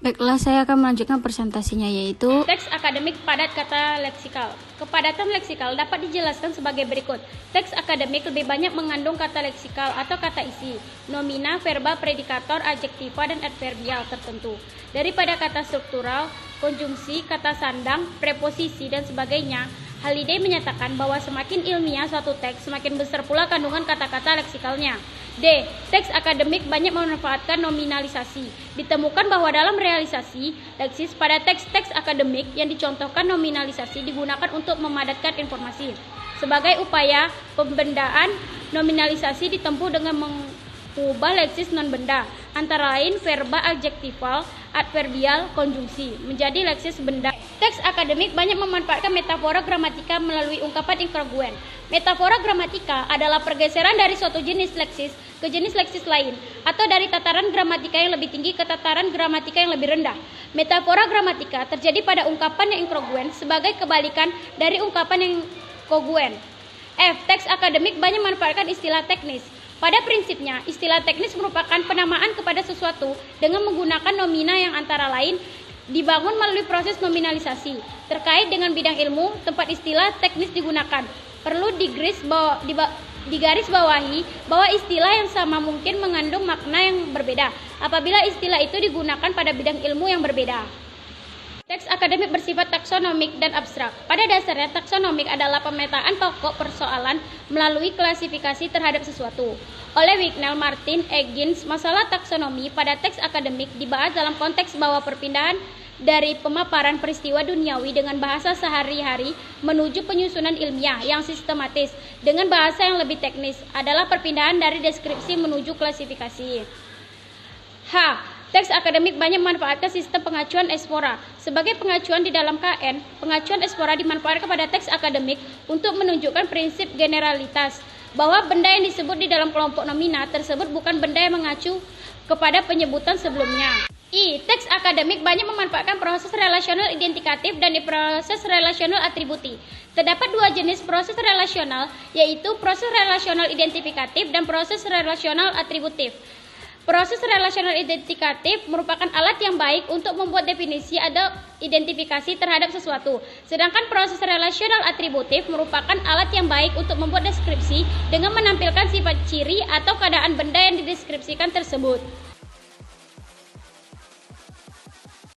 Baiklah, saya akan melanjutkan presentasinya, yaitu teks akademik padat kata leksikal. Kepadatan leksikal dapat dijelaskan sebagai berikut. Teks akademik lebih banyak mengandung kata leksikal atau kata isi, nomina, verba, predikator, adjektiva, dan adverbial tertentu daripada kata struktural, konjungsi, kata sandang, preposisi, dan sebagainya. Halliday menyatakan bahwa semakin ilmiah suatu teks, semakin besar pula kandungan kata-kata leksikalnya. D. Teks akademik banyak memanfaatkan nominalisasi. Ditemukan bahwa dalam realisasi leksis pada teks-teks akademik yang dicontohkan nominalisasi digunakan untuk memadatkan informasi. Sebagai upaya pembendaan, nominalisasi ditempuh dengan mengubah leksis non-benda, antara lain verba, adjektival, adverbial, konjungsi, menjadi leksis benda. Teks akademik banyak memanfaatkan metafora gramatika melalui ungkapan inkongruen. Metafora gramatika adalah pergeseran dari suatu jenis leksis ke jenis leksis lain, atau dari tataran gramatika yang lebih tinggi ke tataran gramatika yang lebih rendah. Metafora gramatika terjadi pada ungkapan yang inkongruen sebagai kebalikan dari ungkapan yang kongruent. F. Teks akademik banyak memanfaatkan istilah teknis. Pada prinsipnya, istilah teknis merupakan penamaan kepada sesuatu dengan menggunakan nomina yang antara lain dibangun melalui proses nominalisasi. Terkait dengan bidang ilmu, tempat istilah teknis digunakan. Perlu digaris bawahi bahwa istilah yang sama mungkin mengandung makna yang berbeda apabila istilah itu digunakan pada bidang ilmu yang berbeda. Teks akademik bersifat taksonomik dan abstrak. Pada dasarnya, taksonomik adalah pemetaan pokok persoalan melalui klasifikasi terhadap sesuatu. Oleh Wignell, Martin, Eggins, masalah taksonomi pada teks akademik dibahas dalam konteks bahwa perpindahan dari pemaparan peristiwa duniawi dengan bahasa sehari-hari menuju penyusunan ilmiah yang sistematis dengan bahasa yang lebih teknis adalah perpindahan dari deskripsi menuju klasifikasi. H. Teks akademik banyak memanfaatkan sistem pengacuan espora. Sebagai pengacuan di dalam KN, pengacuan espora dimanfaatkan pada teks akademik untuk menunjukkan prinsip generalitas, bahwa benda yang disebut di dalam kelompok nomina tersebut bukan benda yang mengacu kepada penyebutan sebelumnya. I. Teks akademik banyak memanfaatkan proses relasional identikatif dan proses relasional atributif. Terdapat dua jenis proses relasional, yaitu proses relasional identifikatif dan proses relasional atributif. Proses relasional identifikatif merupakan alat yang baik untuk membuat definisi atau identifikasi terhadap sesuatu. Sedangkan proses relasional atributif merupakan alat yang baik untuk membuat deskripsi dengan menampilkan sifat ciri atau keadaan benda yang dideskripsikan tersebut.